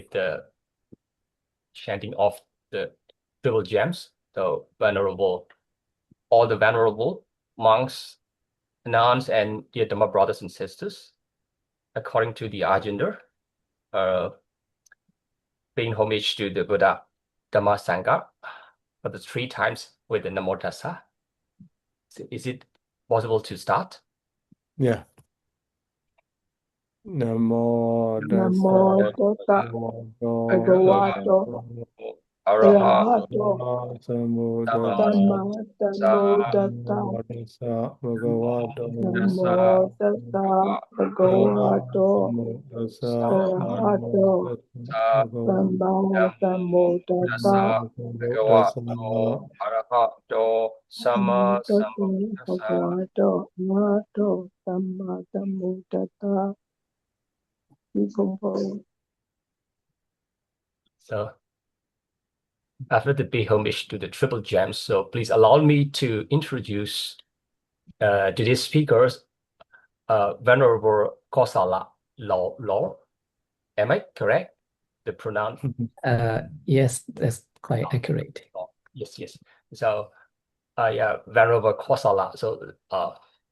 the chanting of the triple gems. So all the venerable monks, nuns, and dear Dhamma brothers and sisters, according to the agenda, paying homage to the Buddha, Dhamma, Sangha for the 3 times with the Namo Tassa. So is it possible to start? Yeah. Namo Namo tassa Tassa Bhagavato Arahato Samma Sambuddhassa. Namo Tassa Bhagavato Arahato Samma Sambuddhassa. Sama Namo Tassa Bhagavato Arahato Samma Sambuddhassa. So after the big homage to the triple gems, so please allow me to introduce today's speakers, Venerable Kosalla Law. Am I correct? The pronoun? Yes, that's quite accurate. Yes. So, yeah, Venerable Kosalla. So,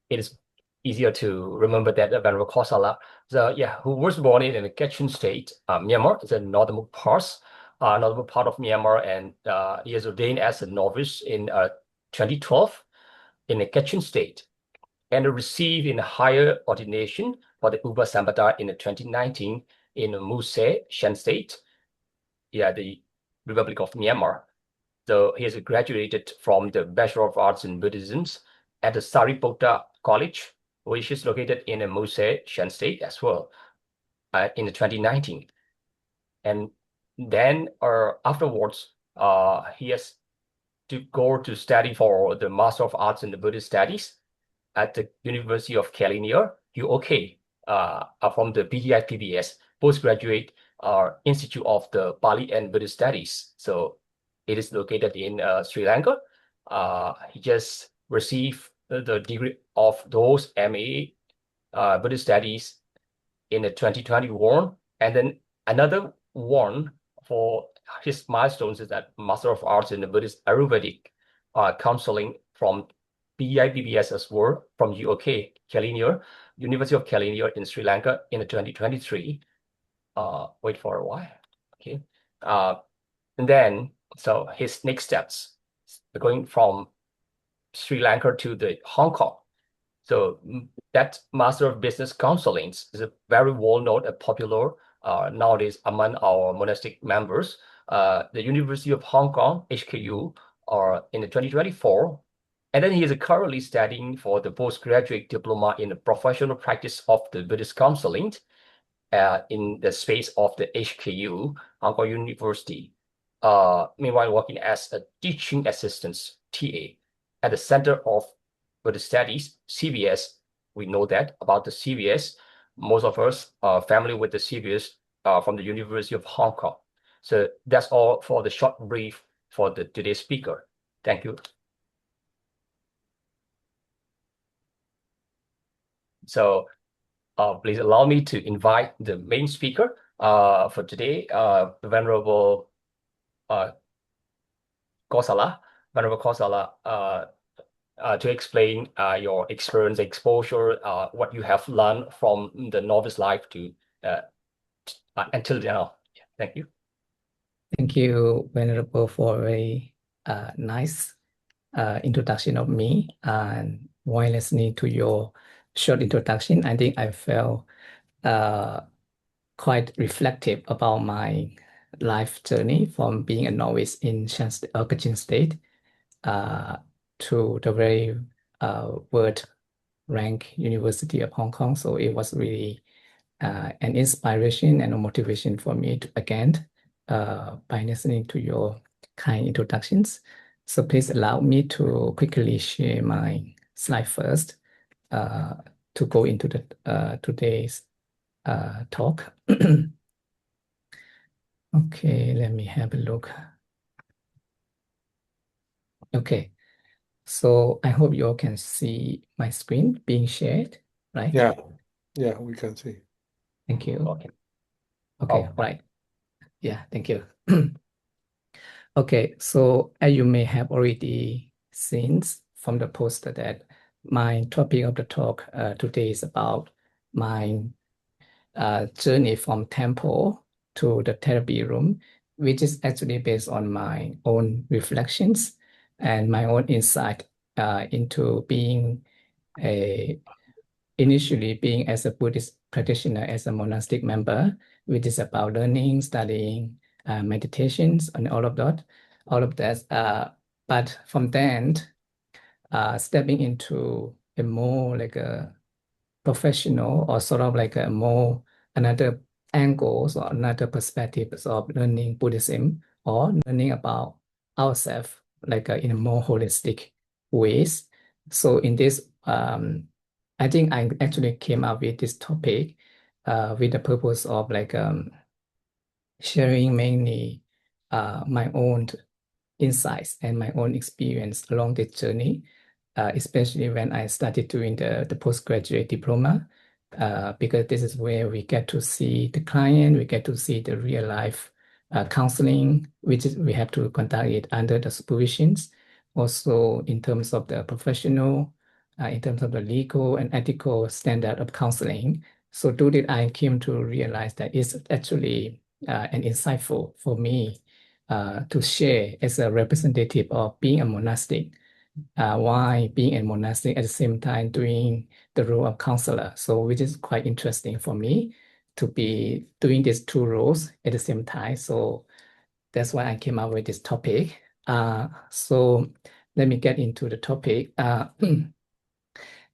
it is easier to remember that Venerable Kosalla. So, yeah, who was born in the Kachin state, Myanmar. It's a northern part of Myanmar, and he is ordained as a novice in 2012 in the Kachin state, and received in higher ordination for the Upasambhata in 2019 in Muse, Shan State, the Republic of Myanmar. So he has graduated from the Bachelor of Arts in Buddhism at the Sariputta College, which is located in Muse, Shan State as well, in 2019. And then afterwards, he has to go to study for the Master of Arts in the Buddhist Studies at the University of California, UK, from the PGI-PBS, Postgraduate Institute of the Pali and Buddhist Studies. So it is located in Sri Lanka. He just received the degree of those MA Buddhist Studies in 2021, and then another one for his milestones is that Master of Arts in the Buddhist Ayurvedic counseling from PIBBS as well, from UK, University of California in Sri Lanka in 2023. Wait for a while. Okay. And then, so his next steps, going from Sri Lanka to the Hong Kong. So that Master of Business Counseling is a very well-known and popular nowadays among our monastic members. The University of Hong Kong, HKU, in 2024. And then he is currently studying for the postgraduate diploma in the professional practice of the Buddhist counseling in the space of the HKU, Hong Kong University. Meanwhile, working as a teaching assistant, TA, at the Center of Buddhist Studies, CBS. We know that about the CBS. Most of us are familiar with the CBS from the University of Hong Kong. So that's all for the short brief for today's speaker. Thank you. So please allow me to invite the main speaker for today, the Venerable Kosalla. Venerable Kosalla, to explain your experience, exposure, what you have learned from the novice life to until now. Thank you. Thank you, Venerable, for a nice introduction of me. And while listening to your short introduction, I think I felt quite reflective about my life journey from being a novice in Kachin State to the very world-ranked University of Hong Kong. So it was really an inspiration and a motivation for me to, again, by listening to your kind introductions. So please allow me to quickly share my slide first to go into the today's talk. Okay, let me have a look. Okay, so I hope you all can see my screen being shared, right? Yeah, we can see. Thank you. Okay. Okay, right. Yeah, thank you. Okay, so as you may have already seen from the poster that my topic of the talk today is about my journey from temple to the therapy room, which is actually based on my own reflections and my own insight into being a initially being as a Buddhist practitioner, as a monastic member, which is about learning, studying, meditations, and all of that, all of that. But from then, stepping into a more like a professional or sort of like a more another angles or another perspectives of learning Buddhism or learning about ourselves like in a more holistic ways. So in this, I think I actually came up with this topic with the purpose of like sharing mainly my own insights and my own experience along this journey, especially when I started doing the postgraduate diploma, because this is where we get to see the client, we get to see the real life counseling, which is we have to conduct it under the supervisions. Also, in terms of the professional, in terms of the legal and ethical standard of counseling. So, through that, I came to realize that it's actually an insightful for me to share as a representative of being a monastic, while being a monastic at the same time doing the role of counselor. So, which is quite interesting for me to be doing these two roles at the same time. So, that's why I came up with this topic. So, let me get into the topic.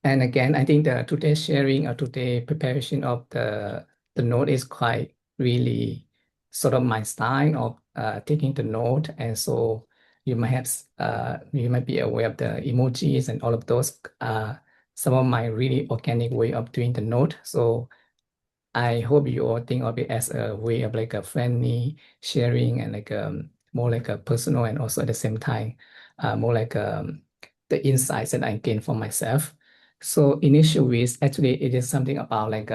And again, I think the today's sharing or today preparation of the note is quite really sort of my style of taking the note. And so you might be aware of the emojis and all of those some of my really organic way of doing the note. So I hope you all think of it as a way of like a friendly sharing and like more like a personal and also at the same time more like the insights that I gain for myself. So initial is actually it is something about like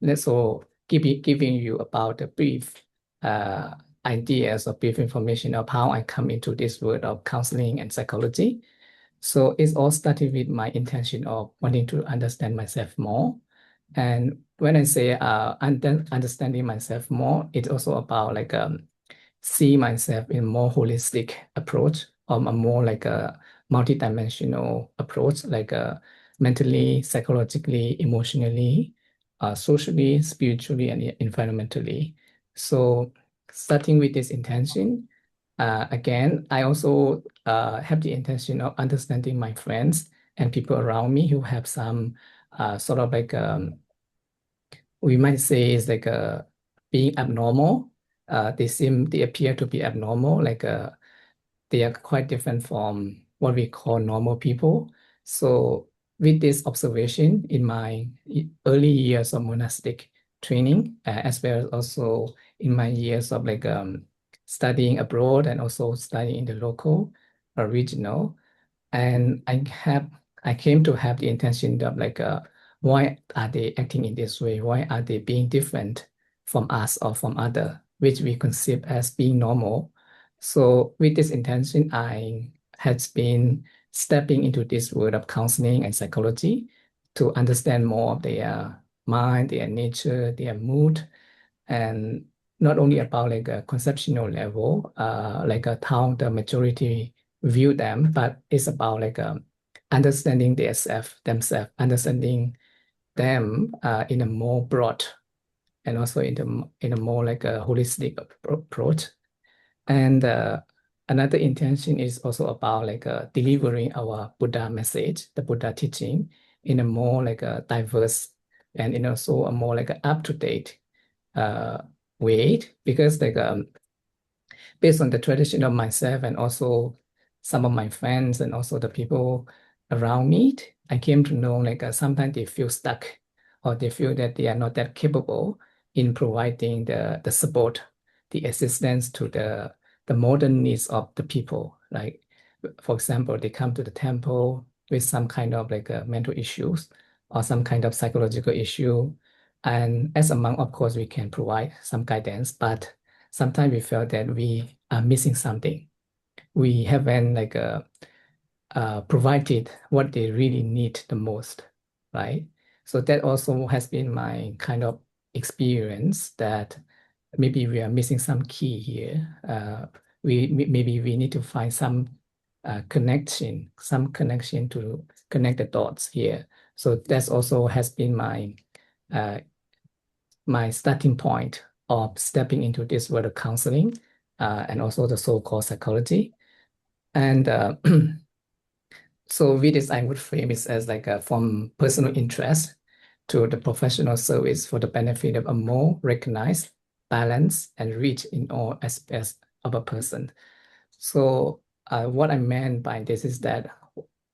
let's so giving you about the brief uh, ideas or brief information of how I come into this world of counseling and psychology. So it's all started with my intention of wanting to understand myself more. And when I say understanding myself more, it's also about like see myself in more holistic approach or a more like a multidimensional approach, like mentally, psychologically, emotionally, socially, spiritually, and environmentally. So starting with this intention, again, I also have the intention of understanding my friends and people around me who have some sort of like we might say is like being abnormal. They appear to be abnormal, like they are quite different from what we call normal people. So with this observation in my early years of monastic training, as well as also in my years of like studying abroad and also studying in the local or regional, and I came to have the intention of like why are they acting in this way? Why are they being different from us or from other, which we conceive as being normal? So with this intention, I had been stepping into this world of counseling and psychology to understand more of their mind, their nature, their mood, and not only about like a conceptual level, like how the majority view them, but it's about like understanding themselves, understanding them in a more broad and also in a more like a holistic approach. And another intention is also about like delivering our Buddha message, the Buddha teaching, in a more like a diverse and in also a more like a up-to-date uh, way, because like based on the tradition of myself and also some of my friends and also the people around me, I came to know like sometimes they feel stuck or they feel that they are not that capable in providing the support, the assistance to the modern needs of the people. Like, for example, they come to the temple with some kind of like mental issues or some kind of psychological issue. And as a monk, of course, we can provide some guidance, but sometimes we felt that we are missing something. We haven't provided what they really need the most, right? So that also has been my kind of experience that maybe we are missing some key here. Maybe we need to find some connection to connect the dots here. So that's also has been uh, my starting point of stepping into this world of counseling and also the so-called psychology. And so with this, I would frame it as from personal interest to the professional service for the benefit of a more recognized, balanced, and rich in all aspects of a person. So what I meant by this is that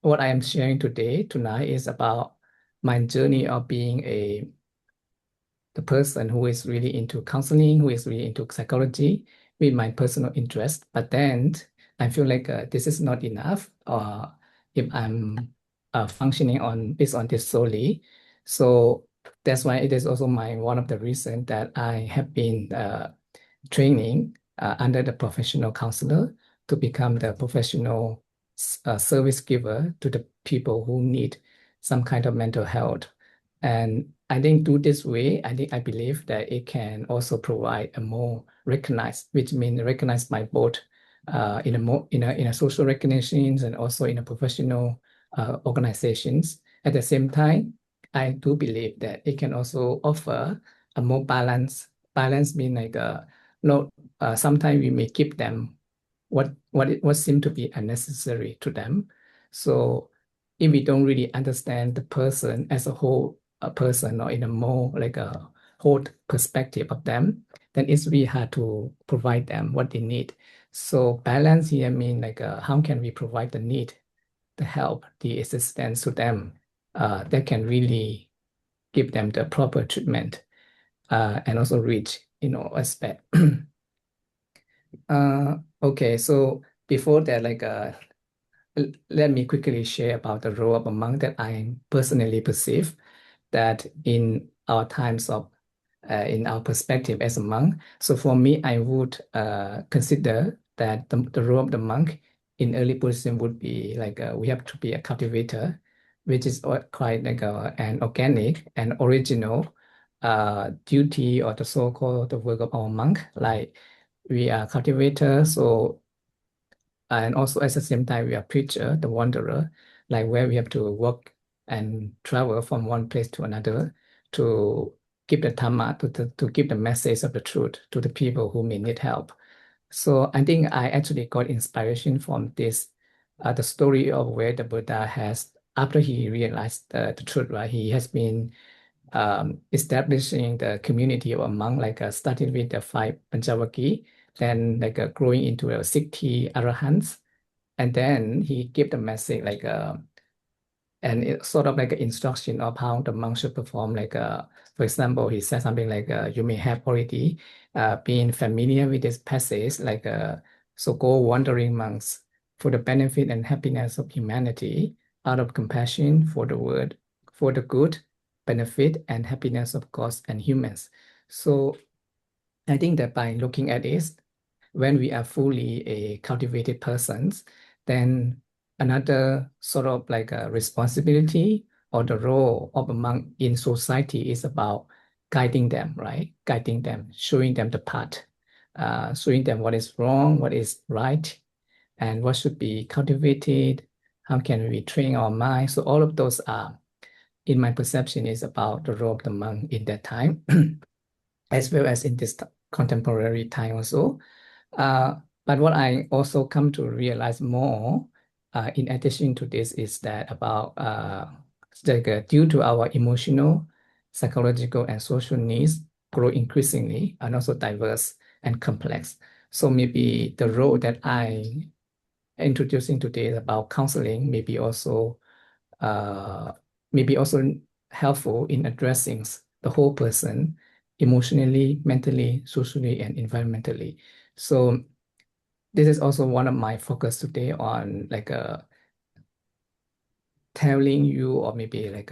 what I am sharing tonight, is about my journey of being the person who is really into counseling, who is really into psychology with my personal interest. But then I feel like this is not enough if I'm functioning on based on this solely. So that's why it is also one of the reasons that I have been training under the professional counselor to become the professional service giver to the people who need some kind of mental health. And I think do this way, I believe that it can also provide a more recognized, which means recognized by both in a more in a social recognitions and also in a professional organizations. At the same time, I do believe that it can also offer a more balance mean no, sometimes we may give them what seem to be unnecessary to them. So if we don't really understand the person as a whole, a person, or in a more like a whole perspective of them, then it's really hard to provide them what they need. So balance here mean how can we provide the need, the help, the assistance to them that can really give them the proper treatment and also reach aspect. Okay, so before that, let me quickly share about the role of a monk that I personally perceive that in our times of in our perspective as a monk. So for me, I would consider that the role of the monk in early Buddhism would be we have to be a cultivator, which is quite an organic and original duty or the so-called the work of our monk. Like we are cultivators, so and also at the same time we are preacher, the wanderer, like where we have to walk and travel from one place to another to give the Dhamma, to give the message of the truth to the people who may need help. So I think I actually got inspiration from this, the story of where the Buddha has, after he realized the truth, right? He has been establishing the community of a monk, starting with the five Panchavaki, then growing into a 60 arahants, and then he gave the message and it's sort of like an instruction of how the monk should perform. For example, he said something you may have already been familiar with this passage, so go wandering monks for the benefit and happiness of humanity, out of compassion for the world, for the good benefit and happiness of gods and humans. So I think that by looking at this, when we are fully a cultivated persons, then another sort of like a responsibility or the role of a monk in society is about guiding them, right? Guiding them, showing them the path, showing them what is wrong, what is right, and what should be cultivated. How can we train our mind? So all of those are, in my perception, is about the role of the monk in that time, as well as in this contemporary time also. Uh, but what I also come to realize more, in addition to this, is that about due to our emotional, psychological, and social needs grow increasingly and also diverse and complex. So maybe the role that I introducing today about counseling uh, maybe also helpful in addressing the whole person emotionally, mentally, socially, and environmentally. So this is also one of my focus today on telling you or maybe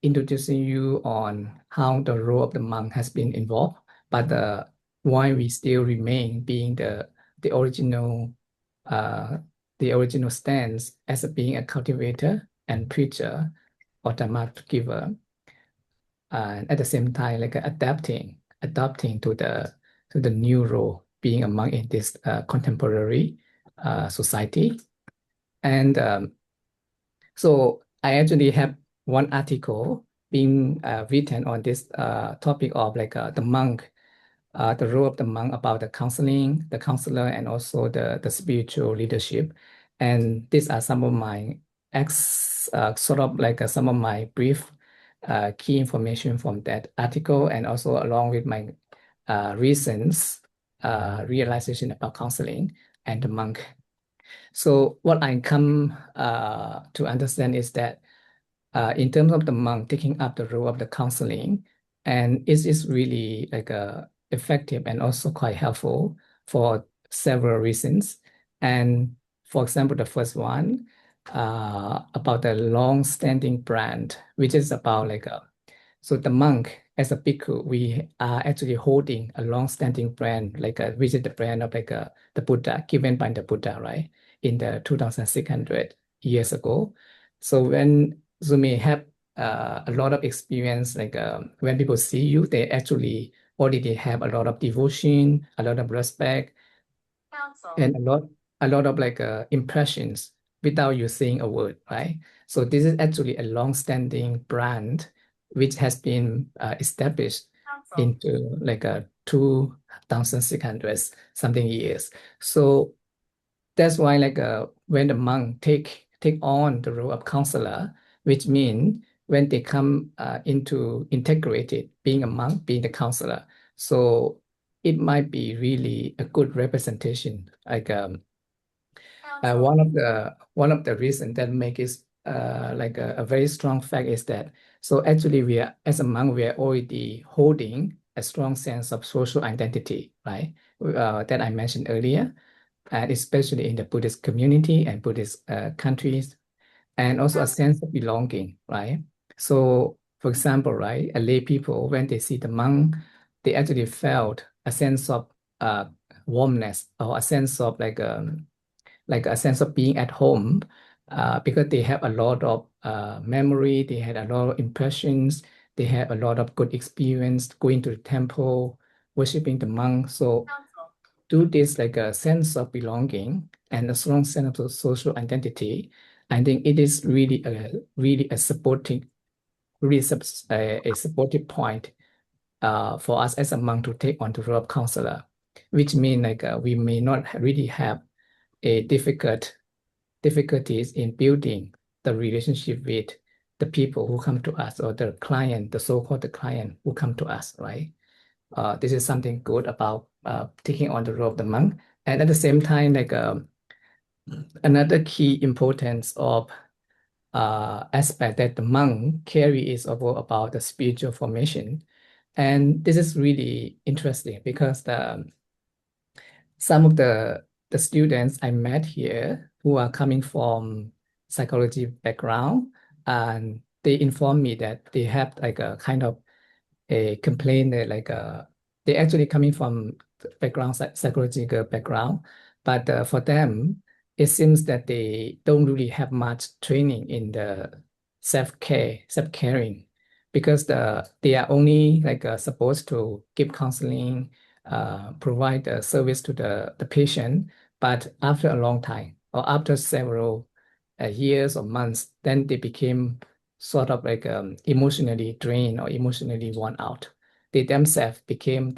introducing you on how the role of the monk has been involved, but why we still remain being the original stance as being a cultivator and preacher or Dharma giver, and at the same time like adapting to the new role being a monk in this contemporary society. And so I actually have one article being written on this topic of like the monk, the role of the monk, about the counseling, the counselor, and also the spiritual leadership. And these are some of my sort of like some of my brief key information from that article, and also along with my recent realization about counseling and the monk. So what I come to understand is that in terms of the monk taking up the role of the counseling, and it is really like effective and also quite helpful for several reasons. And for example, the first one about the long-standing brand, which is about like so the monk as a bhikkhu, we are actually holding a long-standing brand, like which is the brand of like the Buddha, given by the Buddha, right, in the 2,600 years ago. So when you may have a lot of experience, like when people see you, they actually already have a lot of devotion, a lot of respect, and a lot of like impressions without you saying a word, right? So this is actually a long-standing brand which has been established into like a 2,600 something years. So that's why like when the monk take on the role of counselor, which means when they come into integrated being a monk, being the counselor, so it might be really a good representation. Like one of the reasons that make it like a very strong fact is that so actually we are as a monk we are already holding a strong sense of social identity, right? That I mentioned earlier, and especially in the Buddhist community and Buddhist countries, and also a sense of belonging, right? So, for example, right, a lay people, when they see the monk, they actually felt a sense of uh, warmness, or a sense of like a sense of being at home, because they have a lot of memory, they had a lot of impressions, they have a lot of good experience going to the temple, worshiping the monk. So do this like a sense of belonging and a strong sense of social identity, I think it is really a supporting, a supportive point for us as a monk to take on the role of counselor, which means like we may not really have a difficulties in building the relationship with the people who come to us, or the client, the so-called the client who come to us, right? This is something good about taking on the role of the monk. And at the same time, like another key importance of aspect that the monk carry is about the spiritual formation. And this is really interesting because some of the students I met here who are coming from psychology background, and they inform me that they have like a kind of a complaint that like they actually coming from background psychological background, but for them it seems that they don't really have much training in the self-caring, because they are only like supposed to give counseling, provide a service to the patient, but after a long time or after several years or months, then they became sort of like emotionally drained or emotionally worn out. They themselves became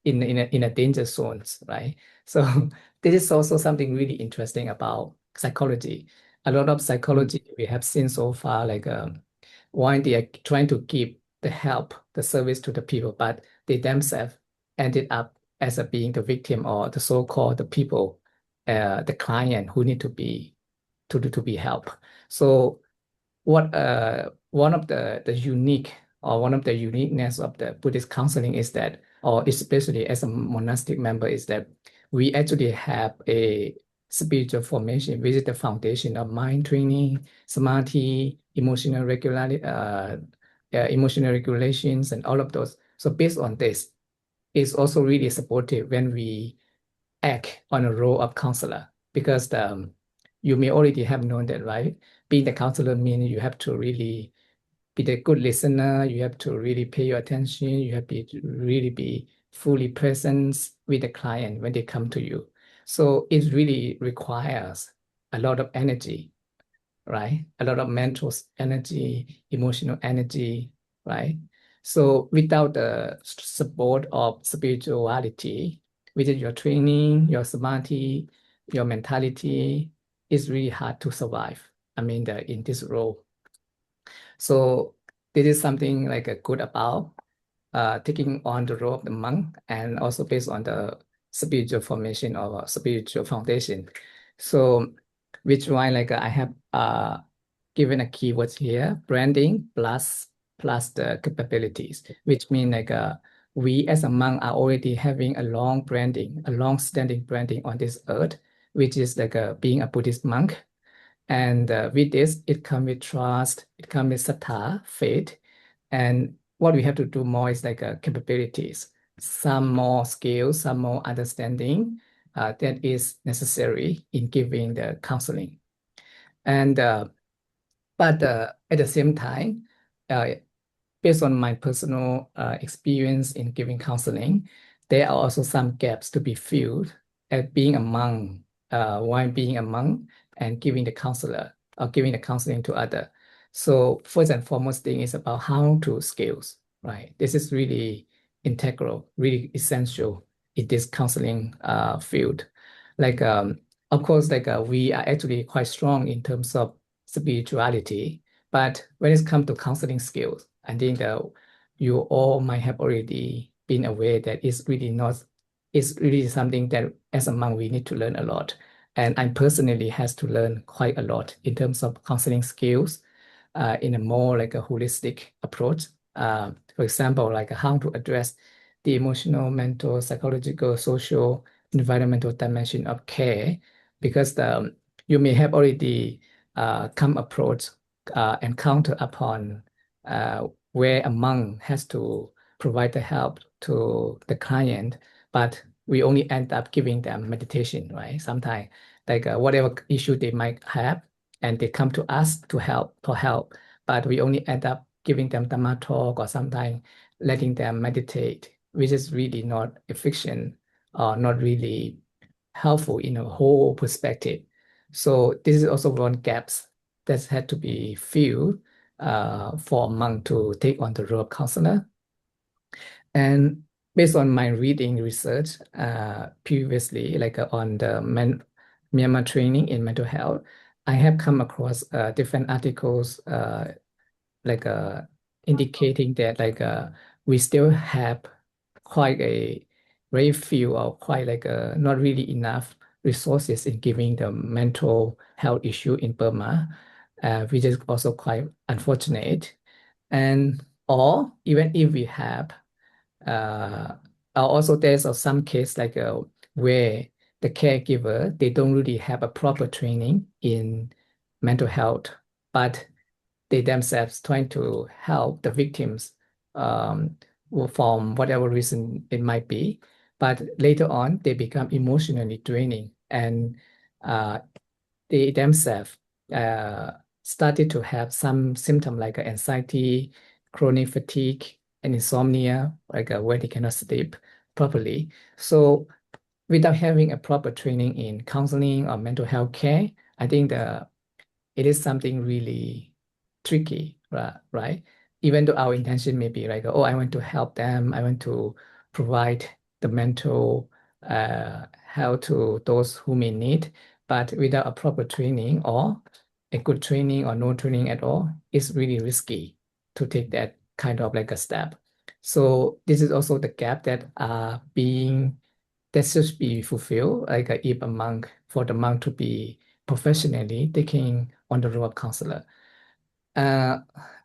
in a danger zones, right? So this is also something really interesting about psychology. A lot of psychology we have seen so far, like why they are trying to give the help, the service to the people, but they themselves ended up as a being the victim, or the so-called the people, the client who need to be helped. So what one of the uniqueness of the Buddhist counseling is that, or especially as a monastic member, is that we actually have a spiritual formation, which is the foundation of mind training, samadhi, emotional regulations, and all of those. So based on this, is also really supportive when we act on a role of counselor, because you may already have known that, right? Being the counselor means you have to really be the good listener, you have to really pay your attention, you have to really be fully present with the client when they come to you. So it really requires a lot of energy, right? A lot of mental energy, emotional energy, right? So without the support of spirituality, within your training, your samadhi, your mentality, it's really hard to survive. I mean, in this role. So this is something like a good about taking on the role of the monk, and also based on the spiritual formation or spiritual foundation. So which one, like I have given a keyword here, branding plus the capabilities, which mean like we as a monk are already having a long branding, a long standing branding on this earth, which is like being a Buddhist monk. And with this, it comes with trust, it comes with sattha, faith. And what we have to do more is like capabilities, some more skills, some more understanding that is necessary in giving the counseling. And but at the same time, uh, based on my personal experience in giving counseling, there are also some gaps to be filled at being a monk, while being a monk and giving the counselor or giving the counseling to other. So first and foremost thing is about how to scales, right? This is really integral, really essential in this counseling field. Like, of course, like we are actually quite strong in terms of spirituality, but when it comes to counseling skills, I think you all might have already been aware that it's really something that as a monk we need to learn a lot. And I personally has to learn quite a lot in terms of counseling skills in a more like a holistic approach. For example, like how to address the emotional, mental, psychological, social, environmental dimension of care, because you may have already come approach encounter upon where a monk has to provide the help to the client, but we only end up giving them meditation, right? Sometimes, like whatever issue they might have, and they come to us to help for help, but we only end up giving them Dhamma talk or sometimes letting them meditate, which is really not efficient or not really helpful in a whole perspective. So this is also one gaps that had to be filled for a monk to take on the role of counselor. And based on my reading research previously, like on the Myanmar training in mental health, I have come across different articles like indicating that like we still have quite a very few or quite like not really enough resources in giving the mental health issue in Burma, which is also quite unfortunate. And or even if we have, uh, also there's some case like where the caregiver they don't really have a proper training in mental health, but they themselves trying to help the victims from whatever reason it might be. But later on, they become emotionally draining, and uh, they themselves uh, started to have some symptom like anxiety, chronic fatigue, and insomnia, like where they cannot sleep properly. So without having a proper training in counseling or mental health care, I think it is something really tricky, right? Even though our intention may be like, oh, I want to help them, I want to provide the mental health to those who may need, but without a proper training or a good training or no training at all, it's really risky to take that kind of like a step. So this is also the gap that are being that should be fulfilled, like if a monk, for the monk to be professionally taking on the role of counselor. Uh,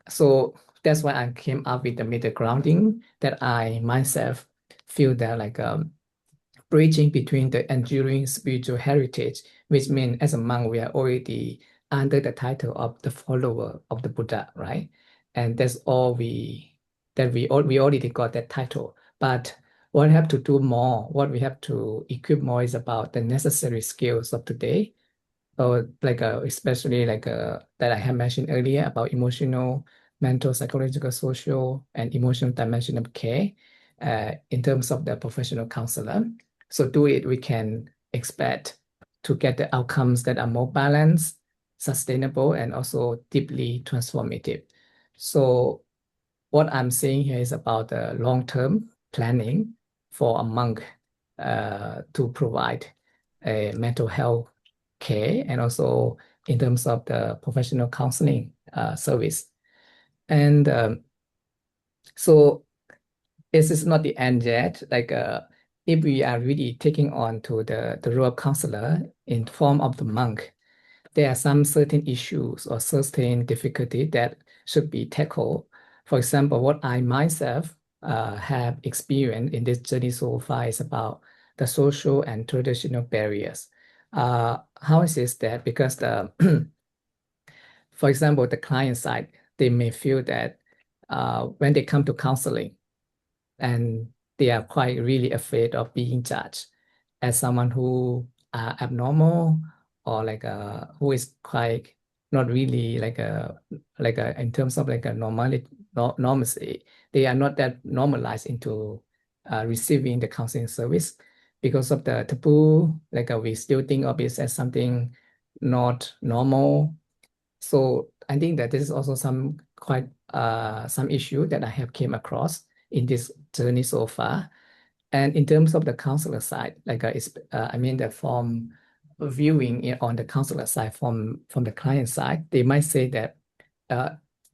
so that's why I came up with the middle grounding that I myself feel that like bridging between the enduring spiritual heritage, which means as a monk, we are already under the title of the follower of the Buddha, right? And that's all we already got that title. But what we have to do more, what we have to equip more is about the necessary skills of today. So like especially like that I have mentioned earlier about emotional, mental, psychological, social, and emotional dimension of care in terms of the professional counselor. So do it, we can expect to get the outcomes that are more balanced, sustainable, and also deeply transformative. So what I'm saying here is about the long-term planning for a monk to provide a mental health care and also in terms of the professional counseling service. And so this is not the end yet. Like if we are really taking on to the role of counselor in form of the monk, there are some certain issues or certain difficulty that should be tackled. For example, what I myself have experienced in this journey so far is about the social and traditional barriers. How is this that? Because the, for example, the client side, they may feel that when they come to counseling, and they are quite really afraid of being judged as someone who are abnormal or like who is quite not really like a in terms of like a normality normalcy. They are not that normalized into receiving the counseling service because of the taboo. Like we still think of it as something not normal. So I think that this is also some quite some issue that I have came across in this journey so far. And in terms of the counselor side, like I mean the from viewing it on the counselor side from the client side, they might say that uh,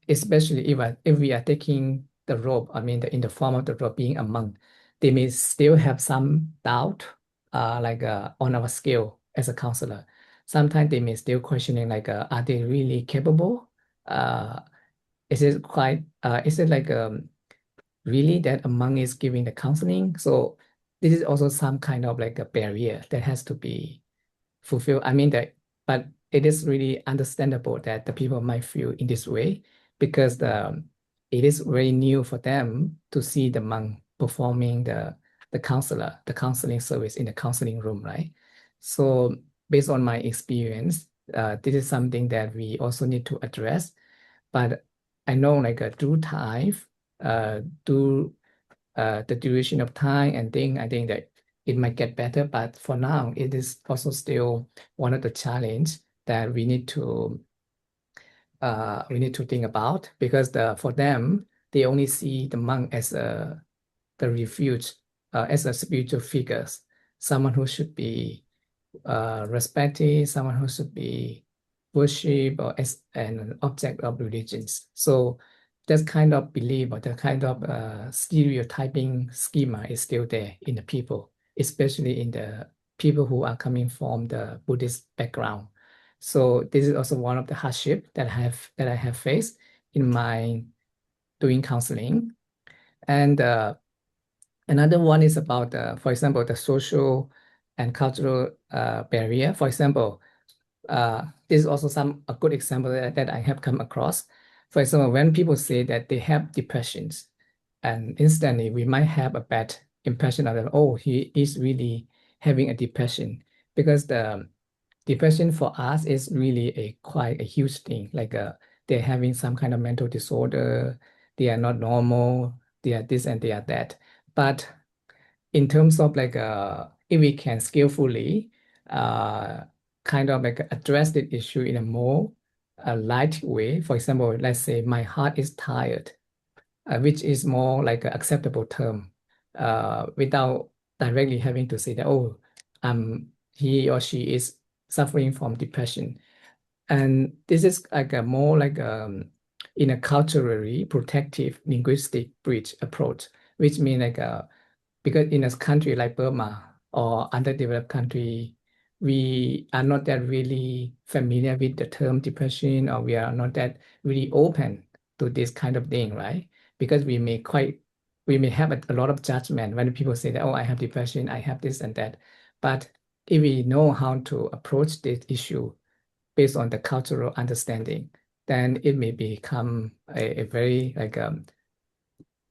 especially if we are taking the robe, I mean in the form of the robe being a monk, they may still have some doubt on our skill as a counselor. Sometimes they may still questioning like are they really capable? Uh, is it like really that a monk is giving the counseling? So this is also some kind of like a barrier that has to be fulfilled. I mean that, but it is really understandable that the people might feel in this way because it is very new for them to see the monk performing the counseling service in the counseling room, right? So based on my experience, this is something that we also need to address. But I know like through time, through the duration of time and thing, I think that it might get better. But for now, it is also still one of the challenge that we need to think about because for them they only see the monk as the refuge as a spiritual figures, someone who should be respected, someone who should be worshipped or as an object of religions. So that kind of belief or that kind of stereotyping schema is still there in the people, especially in the people who are coming from the Buddhist background. So this is also one of the hardship that I have faced in my doing counseling. And another one is about, for example, the social and cultural barrier. For example, this is also a good example that I have come across. For example, when people say that they have depressions, and instantly we might have a bad impression of them. Oh, he is really having a depression because the depression for us is really a quite a huge thing. Like they're having some kind of mental disorder, they are not normal, they are this and they are that. But in terms of like if we can skillfully uh, kind of like address the issue in a more light way. For example, let's say my heart is tired, which is more like an acceptable term without directly having to say that, oh, he or she is suffering from depression. And this is like a more like in a culturally protective linguistic bridge approach, which means like because in a country like Burma or underdeveloped country, we are not that really familiar with the term depression, or we are not that really open to this kind of thing, right? Because we may have a lot of judgment when people say that, oh, I have depression, I have this and that. But if we know how to approach this issue based on the cultural understanding, then it may become a very like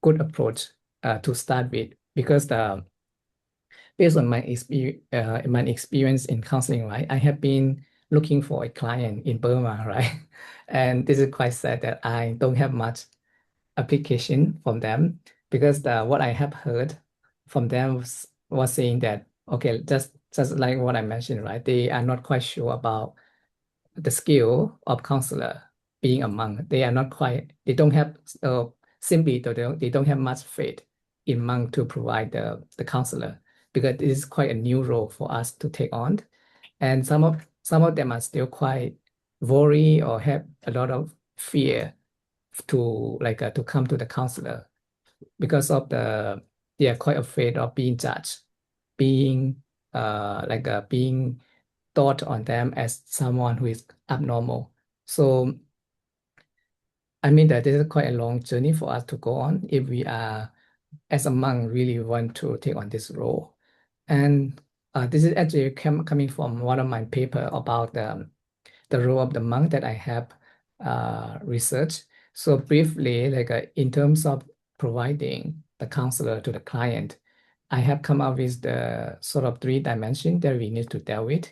good approach to start with because based on my experience in counseling, right, I have been looking for a client in Burma, right, and this is quite sad that I don't have much application from them because what I have heard from them was saying that okay, just like what I mentioned, right, they are not quite sure about the skill of counselor being a monk. They are not quite, they don't have, simply they don't have much faith in monk to provide the counselor because it is quite a new role for us to take on. And some of them are still quite worried or have a lot of fear to come to the counselor because of they are quite afraid of being judged, being being thought on them as someone who is abnormal. So I mean that this is quite a long journey for us to go on if we are, as a monk, really want to take on this role. And this is actually coming from one of my paper about the role of the monk that I have researched. So briefly, in terms of providing the counselor to the client, I have come up with the sort of three dimensions that we need to deal with.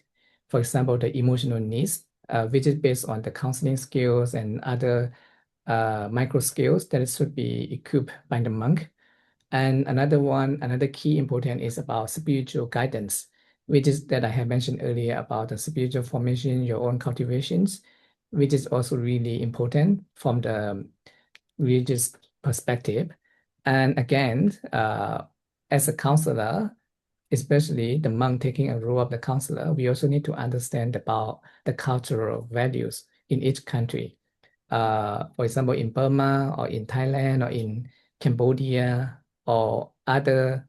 For example, the emotional needs, which is based on the counseling skills and other micro skills that should be equipped by the monk. And another key important is about spiritual guidance, which is that I have mentioned earlier about the spiritual formation, your own cultivations, which is also really important from the religious perspective. And again, as a counselor, especially the monk taking a role of the counselor, we also need to understand about the cultural values in each country. For example, in Burma or in Thailand or in Cambodia or other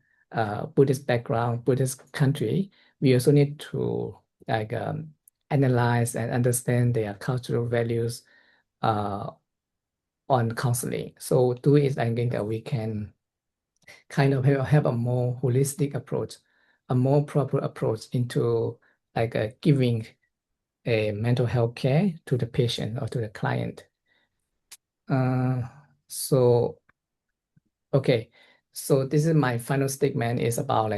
Buddhist background, Buddhist country, we also need to analyze and understand their cultural values uh, on counseling. So do it, I think that we can kind of have a more holistic approach, a more proper approach into giving a mental health care to the patient or to the client. Uh, so okay, so this is my final statement is about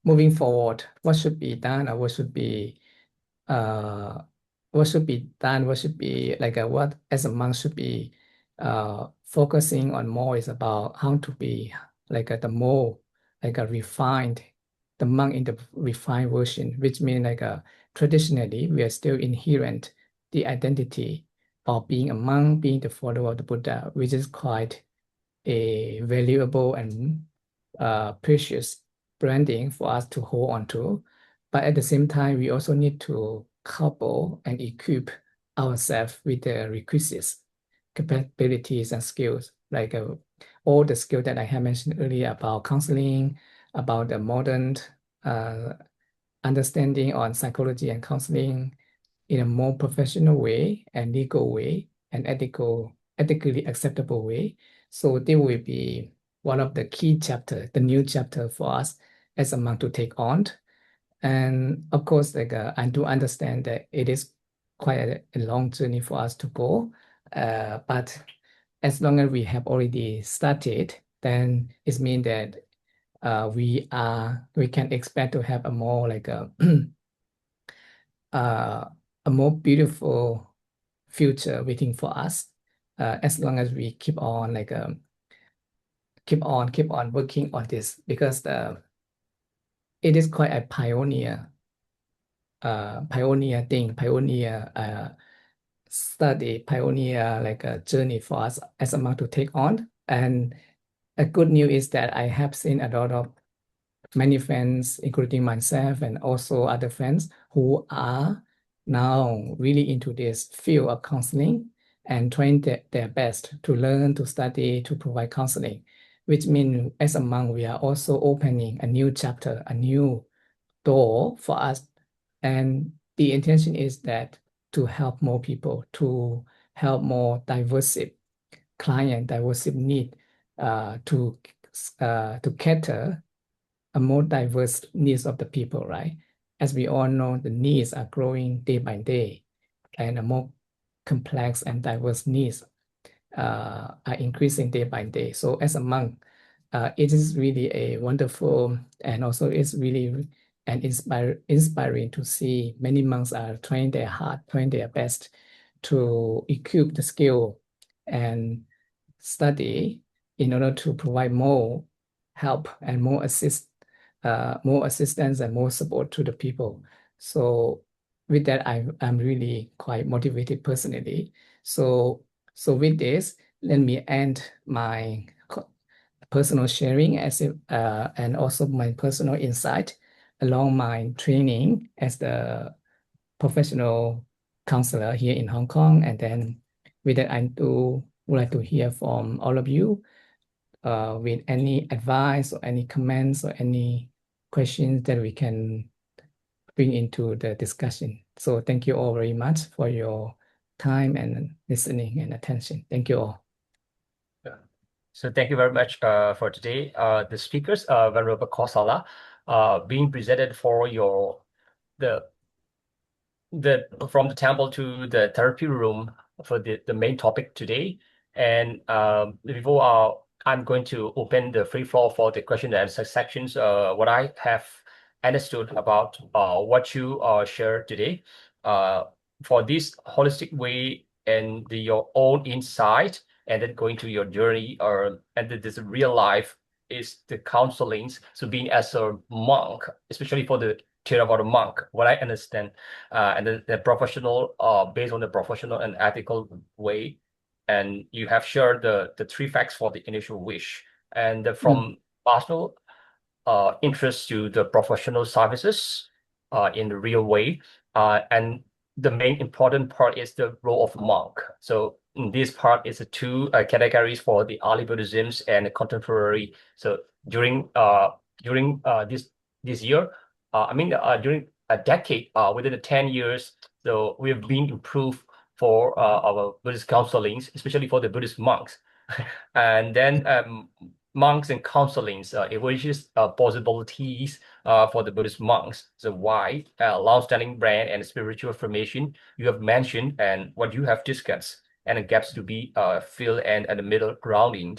moving forward, what should be done or uh what should be done, what should be what as a monk should be focusing on more is about how to be the more refined, the monk in the refined version, which means traditionally we are still inherent the identity of being a monk, being the follower of the Buddha, which is quite a valuable and precious branding for us to hold on to. But at the same time, we also need to couple and equip ourselves with the requisites, capabilities, and skills, all the skills that I have mentioned earlier about counseling, about the modern uh, understanding on psychology and counseling in a more professional way and legal way and ethically acceptable way. So they will be one of the key chapter, the new chapter for us as a monk to take on. And of course, I do understand that it is quite a long journey for us to go. But as long as we have already started, then it means that we can expect to have a more uh, a more beautiful future waiting for us as long as we keep on working on this because it is quite a pioneer thing, pioneer study, pioneer a journey for us as a monk to take on. And a good news is that I have seen a lot of many friends, including myself and also other friends who are now really into this field of counseling and trying their best to learn, to study, to provide counseling, which means as a monk, we are also opening a new chapter, a new door for us. And the intention is that to help more people, to help more diverse client, diverse need, to cater a more diverse needs of the people, right? As we all know, the needs are growing day by day, and a more complex and diverse needs are increasing day by day. So as a monk, it is really a wonderful, and also it's really and inspiring to see many monks are trying their hard, trying their best to equip the skill and study in order to provide more help and more assistance and more support to the people. So with that, I'm really quite motivated personally. So with this, let me end my personal sharing as if, and also my personal insight along my training as the professional counselor here in Hong Kong. And then with that, would like to hear from all of you with any advice or any comments or any questions that we can bring into the discussion. So thank you all very much for your time and listening and attention. Thank you all. So thank you very much for today. The speakers, Venerable Kosalla, being presented for the from the temple to the therapy room for the main topic today. And before I'm going to open the free floor for the question and answer sections. What I have understood about what you shared today, for this holistic way and your own insight, and then going to your journey, and this real life is the counselings. So being as a monk, especially for the Theravada monk, what I understand, and the professional, based on the professional and ethical way, and you have shared the three facts for the initial wish, and from personal interest to the professional services in the real way, and the main important part is the role of monk. So in this part is the two categories for the early Buddhisms and the contemporary. So during this year, during a decade, within the 10 years, so we have been improved for our Buddhist counselings, especially for the Buddhist monks. And then monks and counselings, which is possibilities for the Buddhist monks. So why long-standing brand and spiritual formation you have mentioned, and what you have discussed, and the gaps to be filled, and the middle grounding.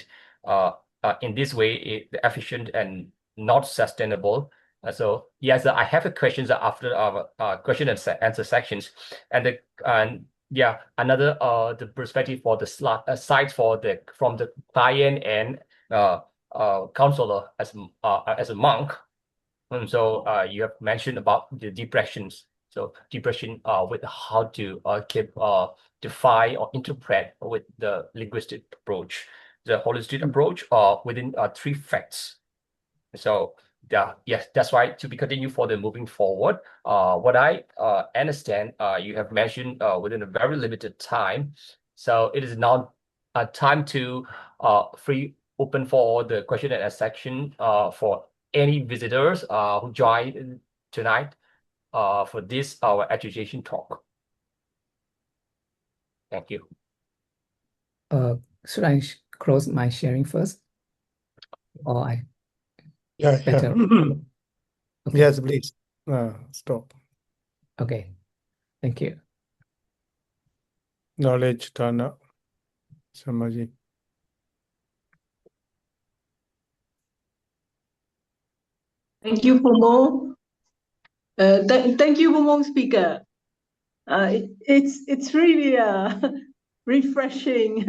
In this way, the efficient and not sustainable. So yes, I have a questions after our question and answer sections, and yeah, another the perspective for the sides for the from the client and counselor as a monk. And so you have mentioned about the depressions. So depression with how to keep define or interpret with the linguistic approach, the holistic approach within three facts. So yeah, yes, that's why to be continued for the moving forward. What I understand, you have mentioned within a very limited time. So it is now time to free open for the question and answer section for any visitors who join tonight for this our education talk. Thank you. Should I close my sharing first? Or I Yeah, better? yeah. Okay. Yes, please. Stop. Okay. Thank you. Knowledge Dana Samaji. Thank you, Pomo. Thank you, Pomo speaker. It's really a refreshing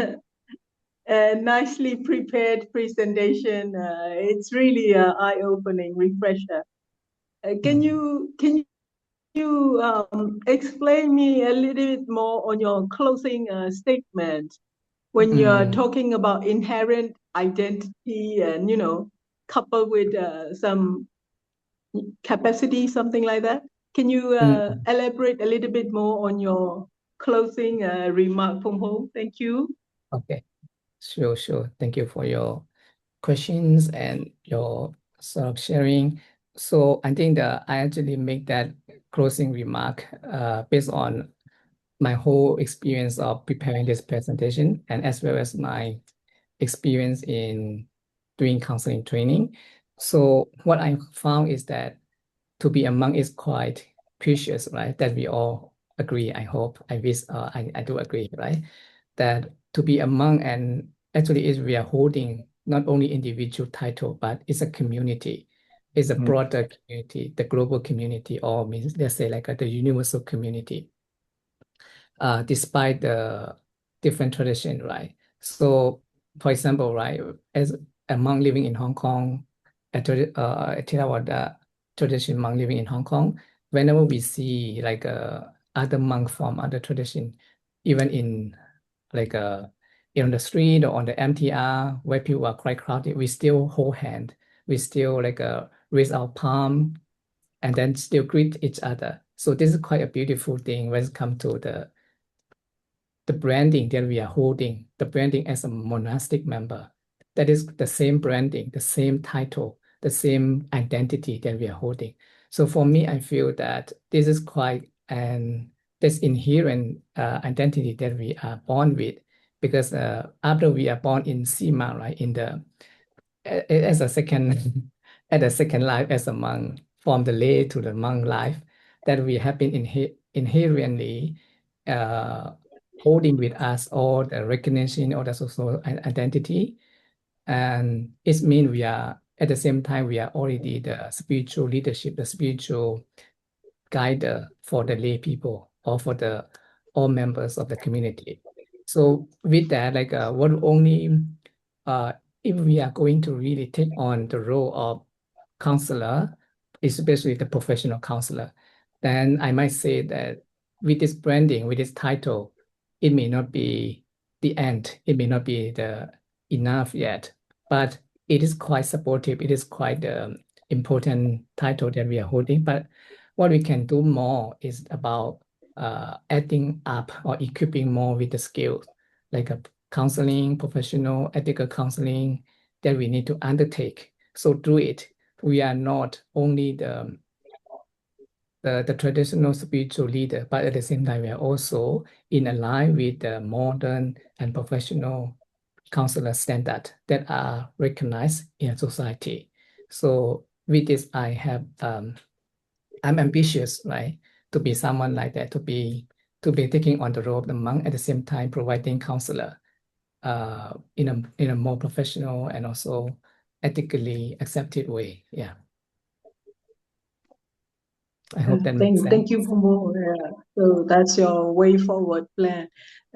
and nicely prepared presentation. It's really an eye-opening refresher. Can you explain me a little bit more on your closing statement when you're talking about inherent identity and coupled with some capacity, something like that? Can you elaborate a little bit more on your closing remark from home? Thank you. Okay, sure. Thank you for your questions and your sort of sharing. So I think that I actually make that closing remark based on my whole experience of preparing this presentation, and as well as my experience in doing counseling training. So what I found is that to be a monk is quite precious, right? That we all agree. I hope, I wish, I do agree, right? That to be a monk and actually is we are holding not only individual title, but it's a community. It's a broader community, the global community, or means let's say like the universal community. Despite the different tradition, right? So, for example, right, as a monk living in Hong Kong, a Theravada tradition monk living in Hong Kong, whenever we see like other monk from other tradition, even in like on the street or on the MTR where people are quite crowded, we still hold hand, we still like raise our palm, and then still greet each other. So this is quite a beautiful thing when it comes to the branding that we are holding, the branding as a monastic member. That is the same branding, the same title, the same identity that we are holding. So for me, I feel that this is quite this inherent identity that we are born with, because after we are born in Sima, right, in the as a second at the second life as a monk, from the lay to the monk life, that we have been inherently holding with us all the recognition or the social identity. And it means we are, at the same time, we are already the spiritual leadership, the spiritual guide for the lay people or for the all members of the community. So with that, like what only if we are going to really take on the role of counselor, especially the professional counselor, then I might say that with this branding, with this title, it may not be the end. It may not be the enough yet, but it is quite supportive. It is quite important title that we are holding. But what we can do more is about adding up or equipping more with the skills, like a counseling, professional ethical counseling that we need to undertake. So through it, we are not only the traditional spiritual leader, but at the same time, we are also in line with the modern and professional counselor standard that are recognized in society. So with this, I'm ambitious, right, to be someone like that, to be taking on the role of the monk, at the same time providing counselor in a more professional and also ethically accepted way. Yeah. I hope that makes sense. Thank you, Pomo. So that's your way forward plan.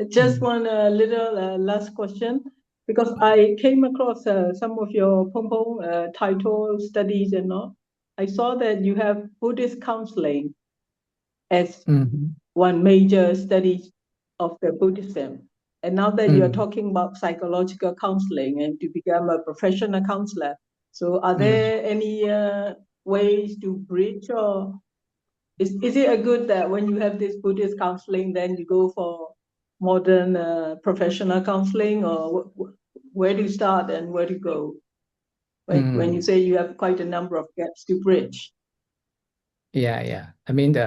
Just one little last question, because I came across some of your Pomo title studies and all. I saw that you have Buddhist counseling as one major study of the Buddhism. And now that you're talking about psychological counseling and to become a professional counselor, so are there any ways to bridge, or is it a good that when you have this Buddhist counseling, then you go for modern professional counseling, or where do you start and where do you go? When you say you have quite a number of gaps to bridge. Yeah. I mean,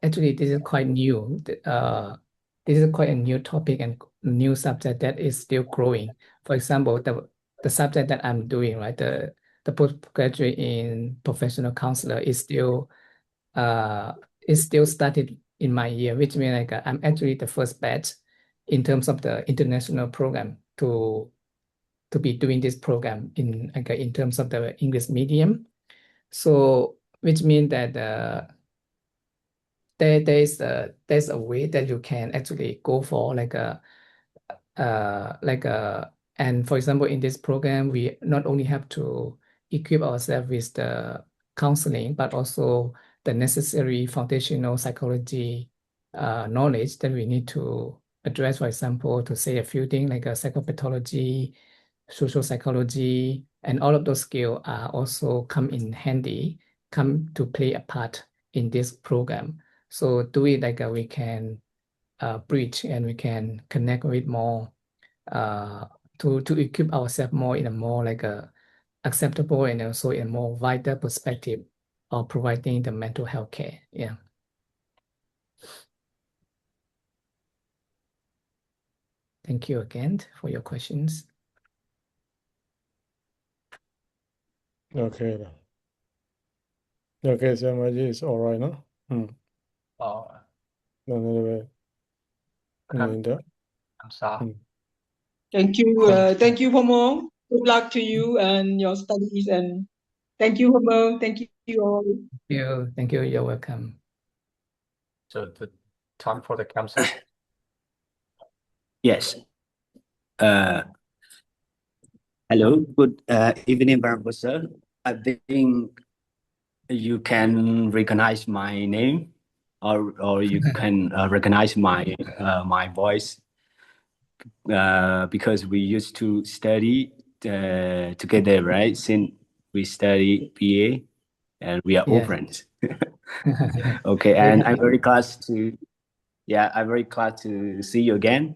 actually, this is quite new. This is quite a new topic and new subject that is still growing. For example, the subject that I'm doing, right, the postgraduate in professional counselor is still started in my year, which means like I'm actually the first batch in terms of the international program to be doing this program in like in terms of the English medium. So which means that there's a way that you can actually go for like a and for example, in this program, we not only have to equip ourselves with the counseling, but also the necessary foundational psychology knowledge that we need to address. For example, to say a few things like psychopathology, social psychology, and all of those skills are also come in handy, come to play a part in this program. So do it like we can bridge and we can connect with more to equip ourselves more in a more like a acceptable and also a more wider perspective of providing the mental health care. Yeah. Thank you again for your questions. Okay. Okay, Samaji is all right, no? No, I'm sorry. Thank you, Pomo. Good luck to you and your studies. And thank you, Hummer. Thank you all. Thank you. You're welcome. So the time for the counseling. Yes. Hello. Good evening, Professor. I think you can recognize my name, or you can recognize my voice, because we used to study together, right? Since we study BA, and we are old Yes. friends. Okay, Very and I'm happy. very glad I'm very glad to see you again.